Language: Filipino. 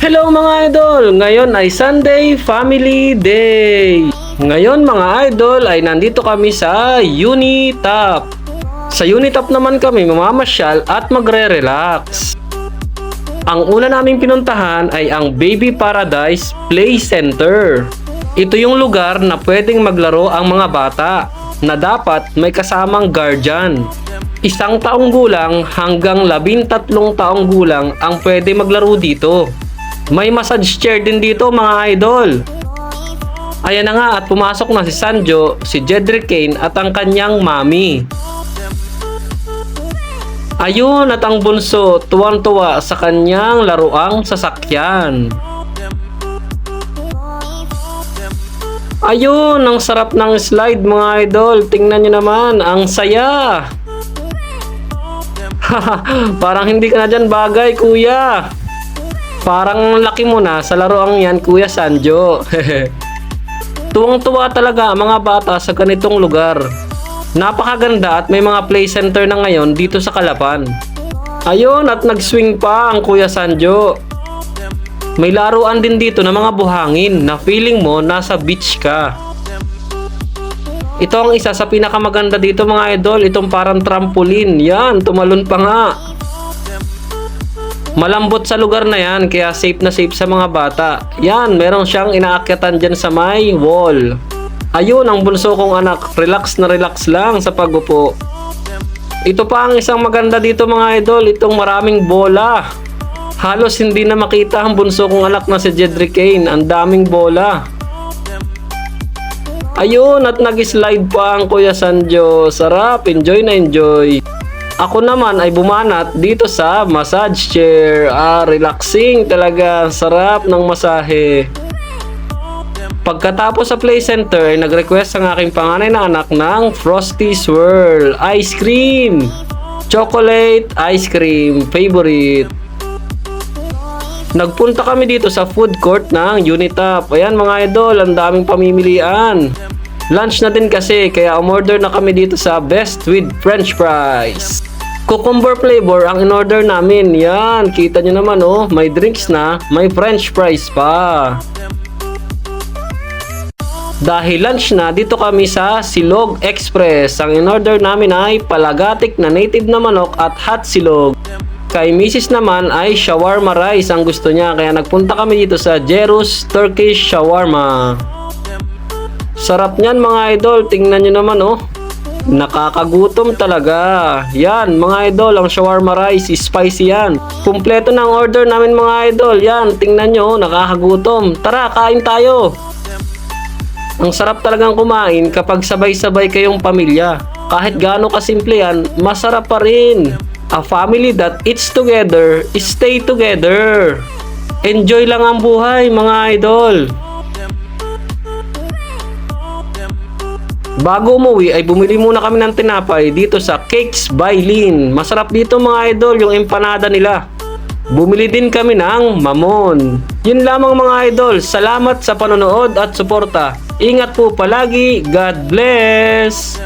Hello mga idol! Ngayon ay Sunday Family Day! Ngayon mga idol ay nandito kami sa Unitop. Sa Unitop naman kami mamamasyal at magre-relax. Ang una naming pinuntahan ay ang Baby Paradise Play Center. Ito yung lugar na pwedeng maglaro ang mga bata na dapat may kasamang guardian. 1 taong gulang hanggang 13 taong gulang ang pwede maglaro dito. May massage chair din dito mga idol. Ayan na nga at pumasok na si Sanjo, si Jedrick Kane at ang kanyang mami. Ayun at ang bunso tuwang-tuwa sa kanyang laruang sasakyan. Ayun, ang sarap ng slide mga idol. Tingnan nyo naman, ang saya. Parang hindi ka na dyan bagay kuya. Parang laki mo na sa laruang yan kuya Sanjo. Tuwang-tuwa talaga mga bata sa ganitong lugar. Napakaganda at may mga play center na ngayon dito sa Calapan. Ayun at nag-swing pa ang kuya Sanjo. May laruan din dito na mga buhangin na feeling mo nasa beach ka. Ito ang isa sa pinakamaganda dito mga idol, itong parang trampoline. Yan, tumalon pa nga. Malambot sa lugar na yan, kaya safe na safe sa mga bata. Yan, meron siyang inaakyatan dyan sa may wall. Ayun, ang bunso kong anak, relax na relax lang sa pagupo. Ito pa ang isang maganda dito mga idol, itong maraming bola. Halos hindi na makita ang bunso kong anak na si Jedrick Kane, ang daming bola. Ayun, at nag-slide pa ang kuya Sanjo. Sarap, enjoy na enjoy. Ako naman ay bumanat dito sa massage chair. Relaxing talaga. Sarap ng masahe. Pagkatapos sa play center ay nag-request ang aking panganay na anak ng Frosty Swirl ice cream. Chocolate ice cream, favorite. Nagpunta kami dito sa food court ng Unitop. Ayan mga idol, ang daming pamimilian. Lunch na din kasi, kaya umorder na kami dito sa Best with French fries. Cucumber flavor ang in-order namin. Yan, kita nyo naman oh, may drinks na, may French fries pa. Dahil lunch na, dito kami sa Silog Express. Ang in-order namin ay palagatik na native na manok at hot silog. Kay Mrs. naman ay shawarma rice ang gusto niya, kaya nagpunta kami dito sa Jerus Turkish Shawarma. Sarap niyan mga idol, tingnan nyo naman oh. Nakakagutom talaga. Yan mga idol, ang shawarma rice, spicy yan. Kumpleto na ang order namin mga idol. Yan, tingnan nyo, nakakagutom. Tara, kain tayo. Ang sarap talagang kumain kapag sabay-sabay kayong pamilya. Kahit gaano kasimple yan, masarap pa rin. A family that eats together, stay together. Enjoy lang ang buhay mga idol. Bago umuwi ay bumili muna kami ng tinapay dito sa Cakes by Lynn. Masarap dito mga idol yung empanada nila. Bumili din kami ng mamon. Yun lamang mga idol. Salamat sa panonood at suporta. Ingat po palagi. God bless!